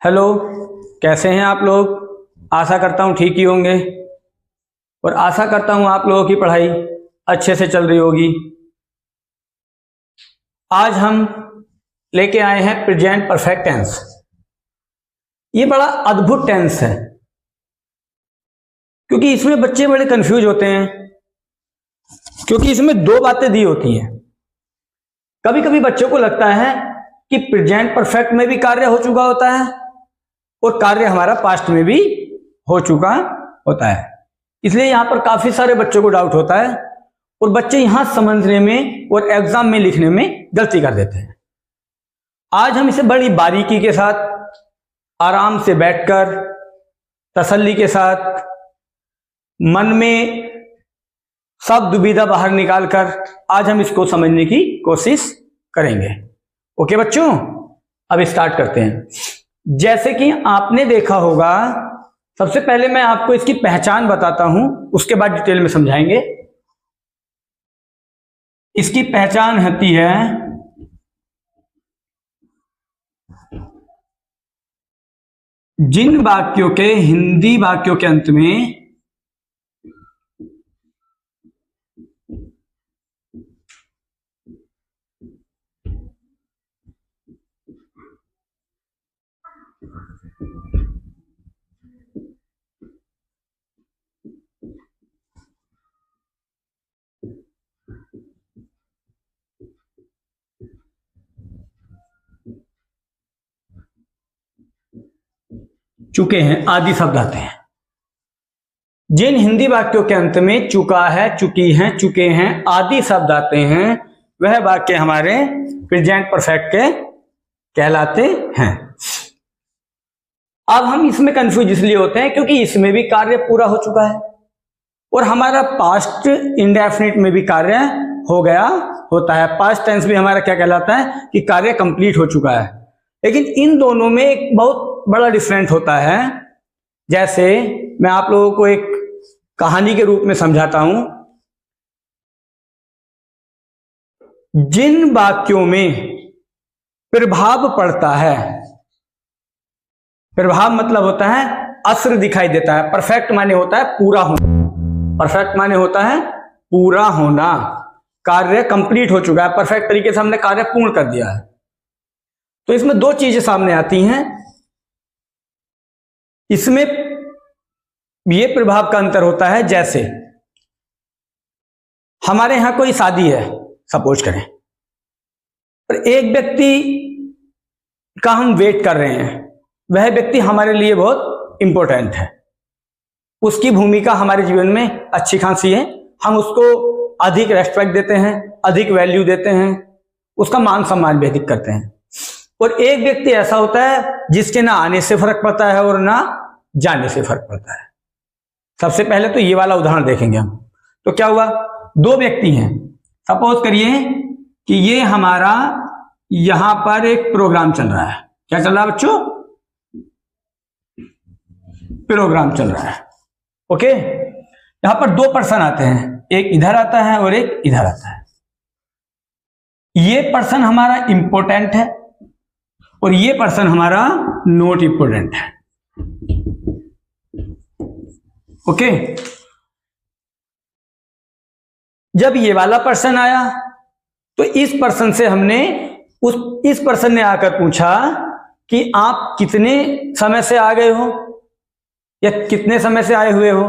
Hello, कैसे हैं आप लोग। आशा करता हूँ ठीक ही होंगे और आशा करता हूँ आप लोगों की पढ़ाई अच्छे से चल रही होगी। आज हम लेके आए हैं प्रेजेंट परफेक्ट टेंस। ये बड़ा अद्भुत टेंस है क्योंकि इसमें बच्चे बड़े कंफ्यूज होते हैं, क्योंकि इसमें दो बातें दी होती हैं। कभी कभी बच्चों को लगता है कि प्रेजेंट परफेक्ट में भी कार्य हो चुका होता है और कार्य हमारा पास्ट में भी हो चुका होता है, इसलिए यहां पर काफी सारे बच्चों को डाउट होता है और बच्चे यहां समझने में और एग्जाम में लिखने में गलती कर देते हैं। आज हम इसे बड़ी बारीकी के साथ, आराम से बैठकर, तसल्ली के साथ, मन में सब दुविधा बाहर निकालकर आज हम इसको समझने की कोशिश करेंगे। ओके बच्चों, अब स्टार्ट करते हैं। जैसे कि आपने देखा होगा, सबसे पहले मैं आपको इसकी पहचान बताता हूं, उसके बाद डिटेल में समझाएंगे। इसकी पहचान होती है जिन वाक्यों के हिंदी वाक्यों के अंत में चुके हैं आदि शब्द आते हैं। जिन हिंदी वाक्यों के अंत में चुका है, चुकी हैं, चुके हैं आदि शब्द आते हैं, वह वाक्य हमारे प्रेजेंट परफेक्ट के कहलाते हैं। अब हम इसमें कंफ्यूज इसलिए होते हैं क्योंकि इसमें भी कार्य पूरा हो चुका है और हमारा पास्ट इंडेफिनिट में भी कार्य हो गया होता है। पास्ट टेंस भी हमारा क्या कहलाता है कि कार्य कंप्लीट हो चुका है। लेकिन इन दोनों में एक बहुत बड़ा डिफरेंट होता है। जैसे मैं आप लोगों को एक कहानी के रूप में समझाता हूं। जिन वाक्यों में प्रभाव पड़ता है, प्रभाव मतलब होता है असर दिखाई देता है। परफेक्ट माने होता है पूरा होना, परफेक्ट माने होता है पूरा होना, कार्य कंप्लीट हो चुका है, परफेक्ट तरीके से हमने कार्य पूर्ण कर दिया है। तो इसमें दो चीजें सामने आती हैं। इसमें ये प्रभाव का अंतर होता है, जैसे हमारे यहां कोई शादी है, सपोज करें, और एक व्यक्ति का हम वेट कर रहे हैं। वह व्यक्ति हमारे लिए बहुत इंपॉर्टेंट है, उसकी भूमिका हमारे जीवन में अच्छी खासी है, हम उसको अधिक रेस्पेक्ट देते हैं, अधिक वैल्यू देते हैं, उसका मान सम्मान भी अधिक करते हैं। और एक व्यक्ति ऐसा होता है जिसके ना आने से फर्क पड़ता है और ना जाने से फर्क पड़ता है। सबसे पहले तो ये वाला उदाहरण देखेंगे हम। तो क्या हुआ, दो व्यक्ति हैं, सपोज करिए कि ये हमारा यहां पर एक प्रोग्राम चल रहा है। क्या चल रहा है बच्चों? प्रोग्राम चल रहा है। ओके, यहां पर दो पर्सन आते हैं, एक इधर आता है और एक इधर आता है। ये पर्सन हमारा इंपॉर्टेंट है और ये पर्सन हमारा नॉट इंपॉर्टेंट है। ओके, जब ये वाला पर्सन आया तो इस पर्सन से हमने इस पर्सन ने आकर पूछा कि आप कितने समय से आ गए हो या कितने समय से आए हुए हो।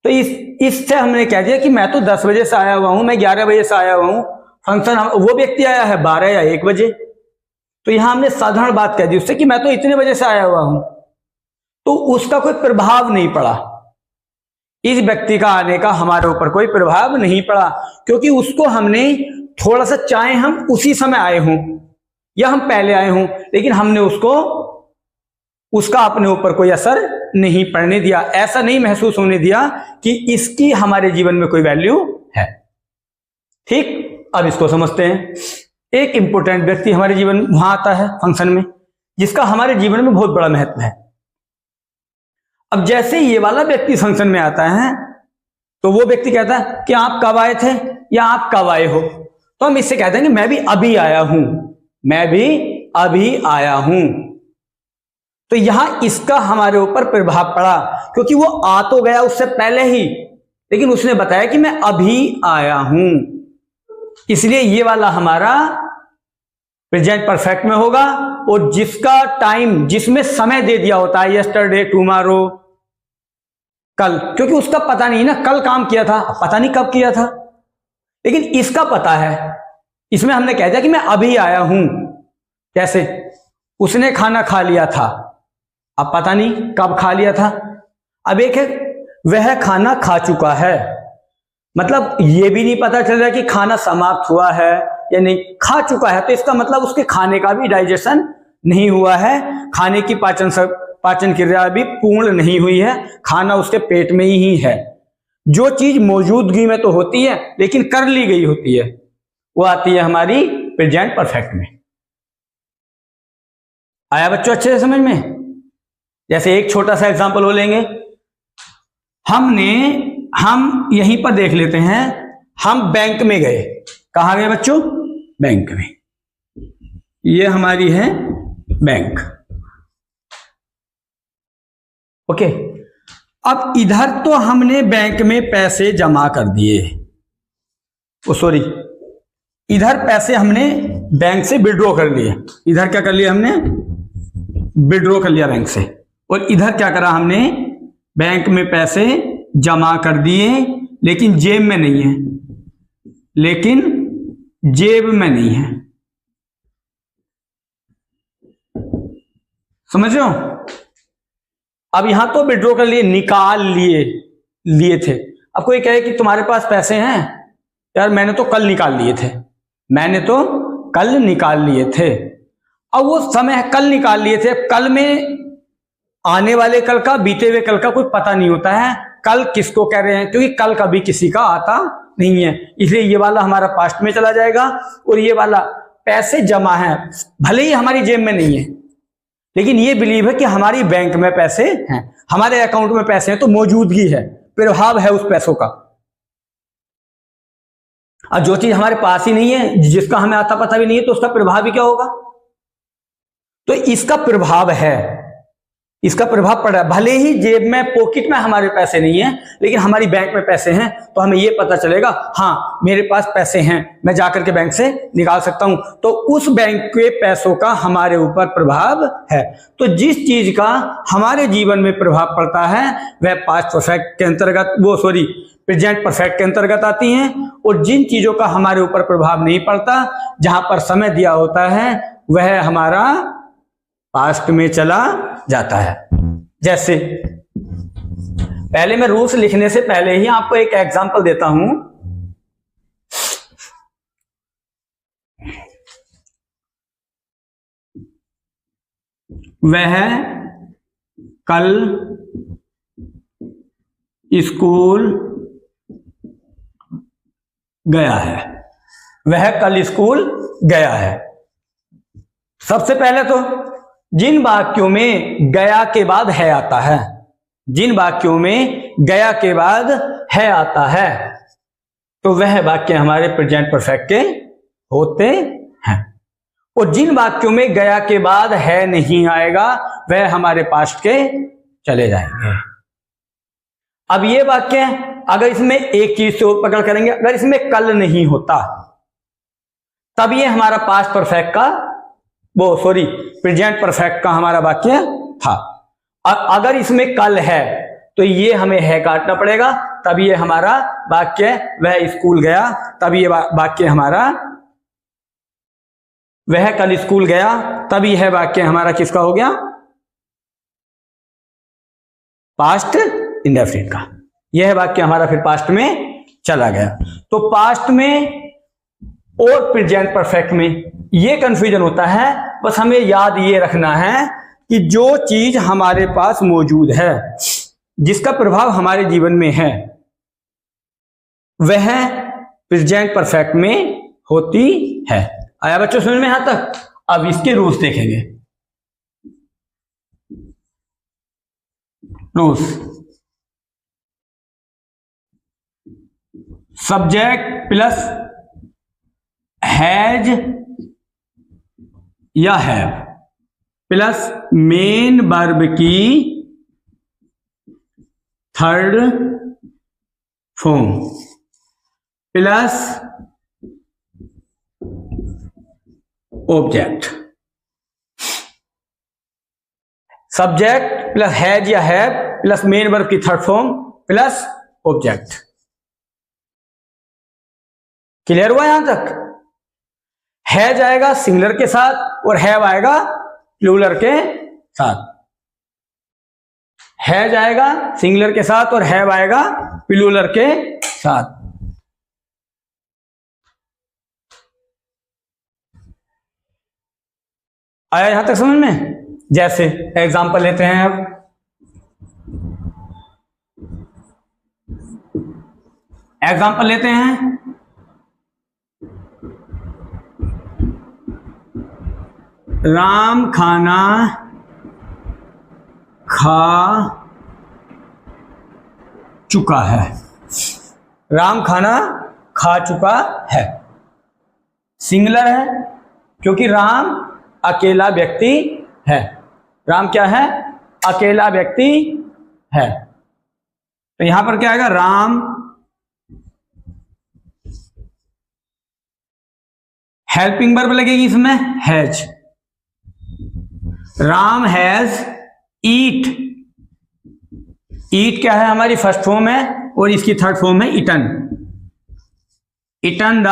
तो इससे हमने कह दिया कि मैं तो 10 बजे से आया हुआ हूं, मैं 11 बजे से आया हुआ हूं। फंक्शन वो व्यक्ति आया है 12 या 1 बजे। तो यहां हमने साधारण बात कह दी उससे कि मैं तो इतने बजे से आया हुआ हूं। तो उसका कोई प्रभाव नहीं पड़ा, इस व्यक्ति का आने का हमारे ऊपर कोई प्रभाव नहीं पड़ा, क्योंकि उसको हमने थोड़ा सा, चाहे हम उसी समय आए हों या हम पहले आए हों, लेकिन हमने उसका अपने ऊपर कोई असर नहीं पड़ने दिया। ऐसा नहीं महसूस होने दिया कि इसकी हमारे जीवन में कोई वैल्यू है। ठीक, अब इसको समझते हैं। एक इंपॉर्टेंट व्यक्ति हमारे जीवन में वहां आता है फंक्शन में, जिसका हमारे जीवन में बहुत बड़ा महत्व है। अब जैसे ये वाला व्यक्ति फंक्शन में आता है तो वो व्यक्ति कहता है कि आप कब आए थे या आप कब आए हो। तो हम इससे कहते हैं कि मैं भी अभी आया हूं, मैं भी अभी आया हूं। तो यहां इसका हमारे ऊपर प्रभाव पड़ा, क्योंकि वो आ तो गया उससे पहले ही, लेकिन उसने बताया कि मैं अभी आया हूं, इसलिए ये वाला हमारा प्रेजेंट परफेक्ट में होगा। और जिसका टाइम, जिसमें समय दे दिया होता है, यस्टरडे, टुमारो, कल, क्योंकि उसका पता नहीं ना कल काम किया था, पता नहीं कब किया था, लेकिन इसका पता है। इसमें हमने कह दिया कि मैं अभी आया हूं। कैसे? उसने खाना खा लिया था, अब पता नहीं कब खा लिया था। अब एक है वह खाना खा चुका है, मतलब ये भी नहीं पता चल रहा कि खाना समाप्त हुआ है या नहीं, खा चुका है, तो इसका मतलब उसके खाने का भी डाइजेशन नहीं हुआ है, खाने की पाचन क्रिया भी पूर्ण नहीं हुई है, खाना उसके पेट में ही है। जो चीज मौजूदगी में तो होती है लेकिन कर ली गई होती है, वो आती है हमारी प्रेजेंट परफेक्ट में। आया बच्चों अच्छे से समझ में? जैसे एक छोटा सा एग्जांपल वो लेंगे, हम यहीं पर देख लेते हैं। हम बैंक में गए, कहां गए बच्चों? बैंक में। ये हमारी है बैंक। ओके, अब इधर तो हमने बैंक में पैसे जमा कर दिए, सॉरी, इधर पैसे हमने बैंक से विड्रॉ कर लिए। इधर क्या कर लिया हमने? विड्रॉ कर लिया बैंक से। और इधर क्या करा हमने? बैंक में पैसे जमा कर दिए, लेकिन जेब में नहीं है, लेकिन जेब में नहीं है। समझ रहे हो? अब यहां तो विड्रॉ कर लिए, निकाल लिए थे। अब कोई कहे कि तुम्हारे पास पैसे हैं? यार मैंने तो कल निकाल लिए थे, मैंने तो कल निकाल लिए थे। अब वो समय कल निकाल लिए थे, कल में आने वाले कल का, बीते हुए कल का कोई पता नहीं होता है। कल किसको कह रहे हैं? क्योंकि कल कभी किसी का आता नहीं है, इसलिए ये वाला हमारा पास्ट में चला जाएगा। और ये वाला पैसे जमा है, भले ही हमारी जेब में नहीं है, लेकिन ये बिलीव है कि हमारी बैंक में पैसे हैं, हमारे अकाउंट में पैसे हैं, तो मौजूदगी है, प्रभाव है उस पैसों का। और जो चीज हमारे पास ही नहीं है, जिसका हमें आता पता भी नहीं है, तो उसका प्रभाव भी क्या होगा? तो इसका प्रभाव है, इसका प्रभाव पड़ रहा है। भले ही जेब में, पॉकेट में हमारे पैसे नहीं है, लेकिन हमारी बैंक में पैसे हैं, तो हमें यह पता चलेगा हाँ मेरे पास पैसे हैं, मैं जाकर के बैंक से निकाल सकता हूं। तो उस बैंक के पैसों का हमारे ऊपर प्रभाव है। तो जिस चीज का हमारे जीवन में प्रभाव पड़ता है वह पास्ट परफेक्ट के अंतर्गत, प्रेजेंट परफेक्ट के अंतर्गत आती हैं। और जिन चीजों का हमारे ऊपर प्रभाव नहीं पड़ता, जहां पर समय दिया होता है, वह हमारा पास्ट में चला जाता है। जैसे पहले मैं रूल्स लिखने से पहले ही आपको एक एग्जांपल देता हूं। वह कल स्कूल गया है, वह कल स्कूल गया है। सबसे पहले तो जिन वाक्यों में गया के बाद है आता है, जिन वाक्यों में गया के बाद है आता है, तो वह वाक्य हमारे प्रेजेंट परफेक्ट के होते हैं। और जिन वाक्यों में गया के बाद है नहीं आएगा, वह हमारे पास्ट के चले जाएंगे। अब ये वाक्य, अगर इसमें एक चीज से और पकड़ करेंगे, अगर इसमें कल नहीं होता तब ये हमारा पास्ट परफेक्ट का, प्रेजेंट परफेक्ट का हमारा वाक्य था। और अगर इसमें कल है तो ये हमें है काटना पड़ेगा, तब ये हमारा वाक्य वह स्कूल गया, तब ये वाक्य हमारा वह कल स्कूल गया, तब यह वाक्य हमारा किसका हो गया? पास्ट इंडेफिनिट का। यह वाक्य हमारा फिर पास्ट में चला गया। तो पास्ट में और प्रेजेंट परफेक्ट में ये कंफ्यूजन होता है। बस हमें याद ये रखना है कि जो चीज हमारे पास मौजूद है, जिसका प्रभाव हमारे जीवन में है, वह प्रेजेंट परफेक्ट में होती है। आया बच्चों समझ में यहां तक? अब इसके रूल्स देखेंगे। रूल्स, सब्जेक्ट प्लस हैज या हैव, प्लस मेन वर्ब की third form plus object. Subject plus has या हैव प्लस मेन वर्ब की third form plus object. Clear हुआ यहां तक? हैज आएगा सिंगुलर के साथ और हैव आएगा प्लूरल के साथ। हैज आएगा सिंगुलर के साथ और हैव आएगा प्लूरल के साथ। आया यहां तक समझ में? जैसे एग्जांपल लेते हैं अब। एग्जांपल लेते हैं, राम खाना खा चुका है। राम खाना खा चुका है सिंगुलर है क्योंकि राम अकेला व्यक्ति है। राम क्या है? अकेला व्यक्ति है। तो यहां पर क्या आएगा? राम हेल्पिंग वर्ब लगेगी इसमें, has. Ram has eat. Eat क्या है? हमारी फर्स्ट फॉर्म है और इसकी थर्ड फॉर्म है ईटन। Eaten the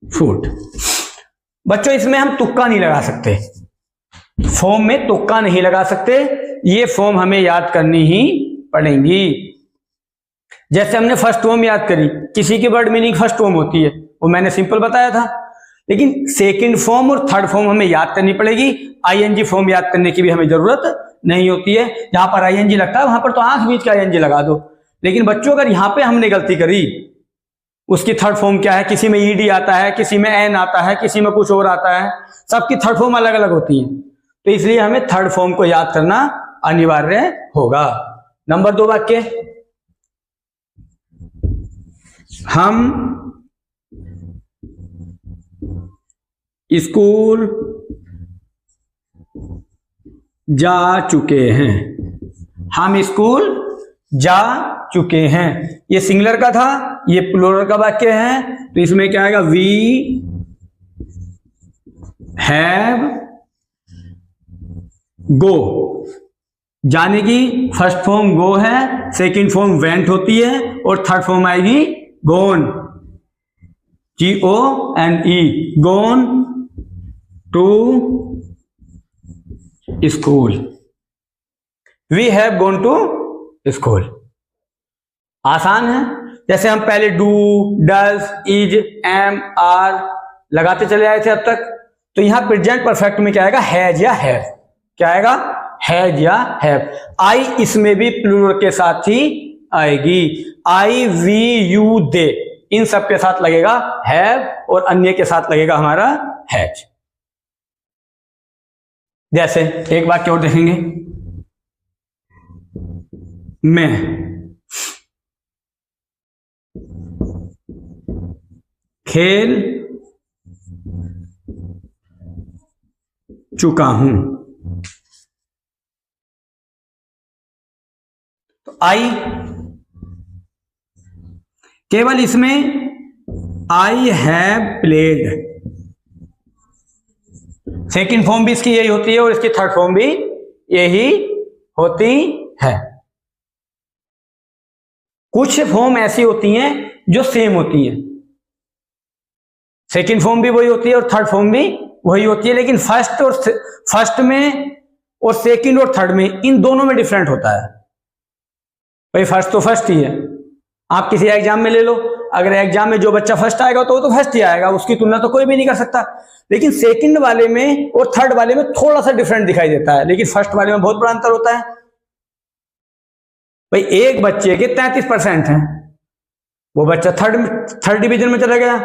food. बच्चों इसमें हम तुक्का नहीं लगा सकते, फॉर्म में तुक्का नहीं लगा सकते, ये फॉर्म हमें याद करनी ही पड़ेंगी। जैसे हमने फर्स्ट फॉर्म याद करी, किसी की वर्ड मीनिंग फर्स्ट फॉर्म होती है, वो मैंने सिंपल बताया था। लेकिन सेकंड फॉर्म और थर्ड फॉर्म हमें याद करनी पड़ेगी। आईएनजी फॉर्म याद करने की भी हमें जरूरत नहीं होती है। जहां पर आईएनजी लगता है वहां पर तो आंख बीच का आईएनजी लगा दो। लेकिन बच्चों अगर यहां पे हमने गलती करी, उसकी थर्ड फॉर्म क्या है? किसी में ईडी आता है, किसी में एन आता है, किसी में कुछ और आता है, सबकी थर्ड फॉर्म अलग अलग होती है। तो इसलिए हमें थर्ड फॉर्म को याद करना अनिवार्य होगा। नंबर 2 वाक्य, हम स्कूल जा चुके हैं। हम स्कूल जा चुके हैं, ये सिंगुलर का था, ये प्लूरल का वाक्य है। तो इसमें क्या आएगा? We have go. जाने की फर्स्ट फॉर्म गो है, सेकंड फॉर्म वेंट होती है और थर्ड फॉर्म आएगी gone, GONE, gone to school. We have gone to school. आसान है। जैसे हम पहले do, does, is, am, are लगाते चले आए थे अब तक। तो यहां प्रेजेंट परफेक्ट में क्या आएगा? हैज या हैव। क्या आएगा? हैज या हैव। आई इसमें भी प्लूरल के साथ ही आएगी। आई, वी, यू, दे, इन सब के साथ लगेगा हैव और अन्य के साथ लगेगा हमारा हैज। जैसे एक वाक्य और देखेंगे, मैं खेल चुका हूं। तो आई, केवल इसमें I have played. Second form भी इसकी यही होती है और इसकी थर्ड फॉर्म भी यही होती है। कुछ फॉर्म ऐसी होती हैं जो सेम होती हैं, सेकंड फॉर्म भी वही होती है और थर्ड फॉर्म भी वही होती है, लेकिन फर्स्ट में और सेकंड और थर्ड में, इन दोनों में डिफरेंट होता है। भाई फर्स्ट तो फर्स्ट ही है। आप किसी एग्जाम में ले लो, अगर एग्जाम में जो बच्चा फर्स्ट आएगा तो वो तो फर्स्ट ही आएगा, उसकी तुलना तो कोई भी नहीं कर सकता। लेकिन सेकंड वाले में और थर्ड वाले में थोड़ा सा डिफरेंट दिखाई देता है, लेकिन फर्स्ट वाले में बहुत बड़ा अंतर होता है। भाई एक बच्चे के 33% हैं, वो बच्चा थर्ड डिवीजन में चला गया,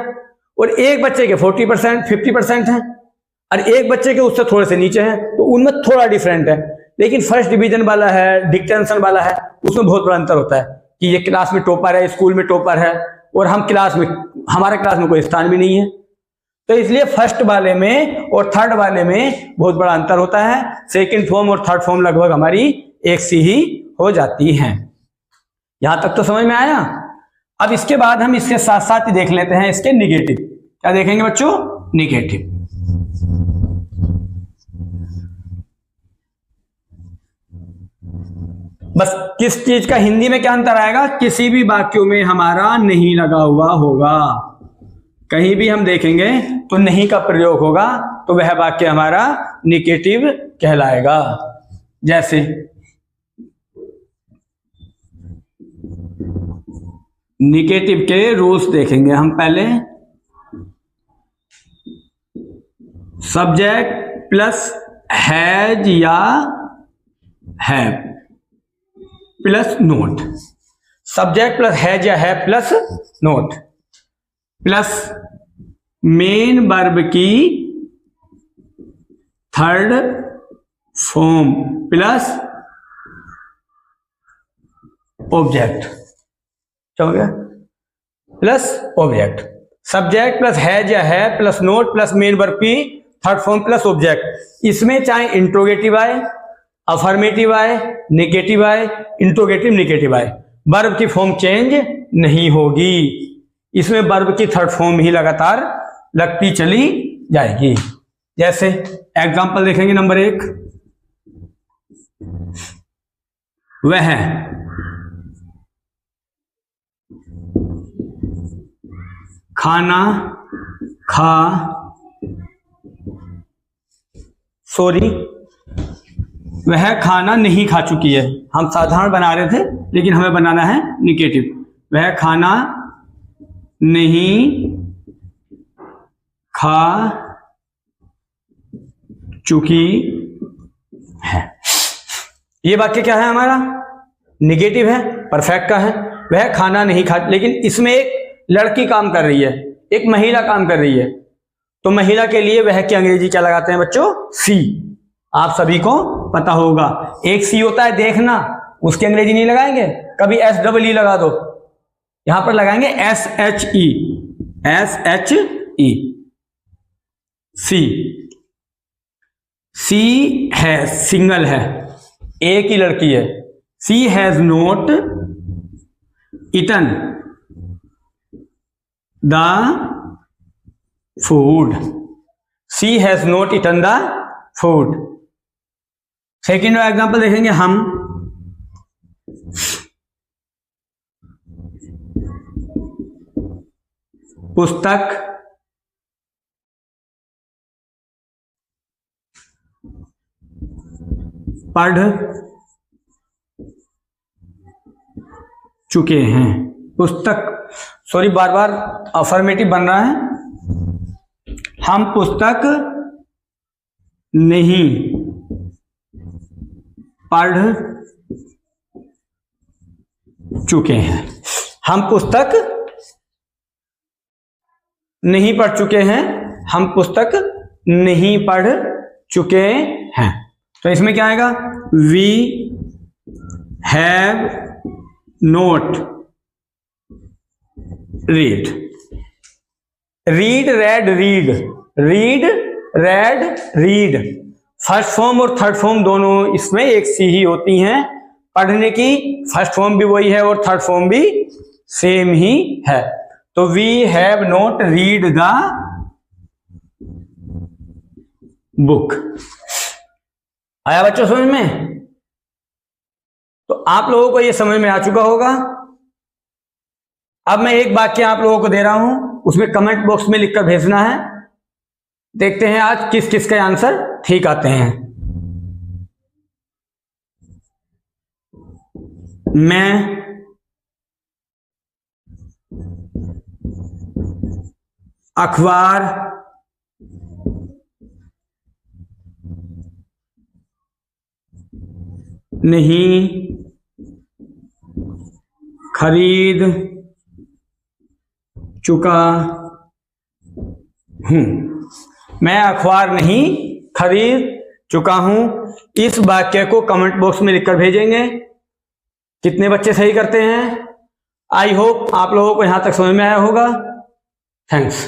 और एक बच्चे के 40%, 50% हैं, और एक बच्चे के उससे थोड़े से नीचे हैं, तो उनमें थोड़ा डिफरेंट है। लेकिन फर्स्ट डिवीजन वाला है, डिक्टेंशन वाला है, उसमें बहुत बड़ा अंतर होता है कि ये क्लास में टॉपर है, स्कूल में टॉपर है, और हम क्लास में, हमारे क्लास में कोई स्थान भी नहीं है। तो इसलिए फर्स्ट वाले में और थर्ड वाले में बहुत बड़ा अंतर होता है। सेकंड फॉर्म और थर्ड फॉर्म लगभग हमारी एक सी ही हो जाती हैं। यहां तक तो समझ में आया। अब इसके बाद हम इसके साथ साथ ही देख लेते हैं इसके निगेटिव। क्या देखेंगे बच्चों? निगेटिव। बस किस चीज का हिंदी में क्या अंतर आएगा? किसी भी वाक्यों में हमारा नहीं लगा हुआ होगा। कहीं भी हम देखेंगे तो नहीं का प्रयोग होगा, तो वह वाक्य हमारा निगेटिव कहलाएगा। जैसे निगेटिव के रूल्स देखेंगे हम पहले। सब्जेक्ट प्लस हैज या have plus not. Subject plus has या have plus not plus main verb की थर्ड फॉर्म प्लस ऑब्जेक्ट। क्या हो गया? Plus object. Subject plus has या have plus not plus main verb की थर्ड फॉर्म प्लस ऑब्जेक्ट। इसमें चाहे interrogative आए, अफर्मेटिव आए, नेगेटिव आए, इंट्रोगेटिव नेगेटिव आए, वर्ब की फॉर्म चेंज नहीं होगी। इसमें वर्ब की थर्ड फॉर्म ही लगातार लगती चली जाएगी। जैसे एग्जांपल देखेंगे नंबर 1, वह खाना खा वह खाना नहीं खा चुकी है। हम साधारण बना रहे थे लेकिन हमें बनाना है निगेटिव। वह खाना नहीं खा चुकी है। ये वाक्य क्या है हमारा? निगेटिव है, परफेक्ट का है। वह खाना नहीं खा, लेकिन इसमें एक लड़की काम कर रही है, एक महिला काम कर रही है, तो महिला के लिए वह की अंग्रेजी क्या लगाते हैं बच्चों? सी। आप सभी को पता होगा। एक सी होता है देखना, उसकी अंग्रेजी नहीं लगाएंगे, कभी SEE लगा दो। यहां पर लगाएंगे SHE, SHE। सी, सी है सिंगल है, एक ही लड़की है। She has not eaten the food. She has not eaten the food. Second example देखेंगे हम। पुस्तक पढ़ चुके हैं। पुस्तक, सॉरी बार बार अफर्मेटिव बन रहा है। हम पुस्तक नहीं पढ़ चुके हैं। हम पुस्तक नहीं पढ़ चुके हैं। हम पुस्तक नहीं पढ़ चुके हैं। तो इसमें क्या आएगा? We have not read. Read, read, read, read, read, read. First form और थर्ड फॉर्म दोनों इसमें एक सी ही होती हैं। पढ़ने की फर्स्ट फॉर्म भी वही है और थर्ड फॉर्म भी सेम ही है। तो we have not read the book. आया बच्चों समझ में? तो आप लोगों को यह समझ में आ चुका होगा। अब मैं एक वाक्य आप लोगों को दे रहा हूं, उसमें कमेंट बॉक्स में लिखकर भेजना है। देखते हैं आज किस किस के आंसर ठीक आते हैं। मैं अखबार नहीं खरीद चुका हूं। मैं अखबार नहीं खरीद चुका हूं। इस वाक्य को कमेंट बॉक्स में लिखकर भेजेंगे। कितने बच्चे सही करते हैं? आई होप आप लोगों को यहां तक समझ में आया होगा। थैंक्स।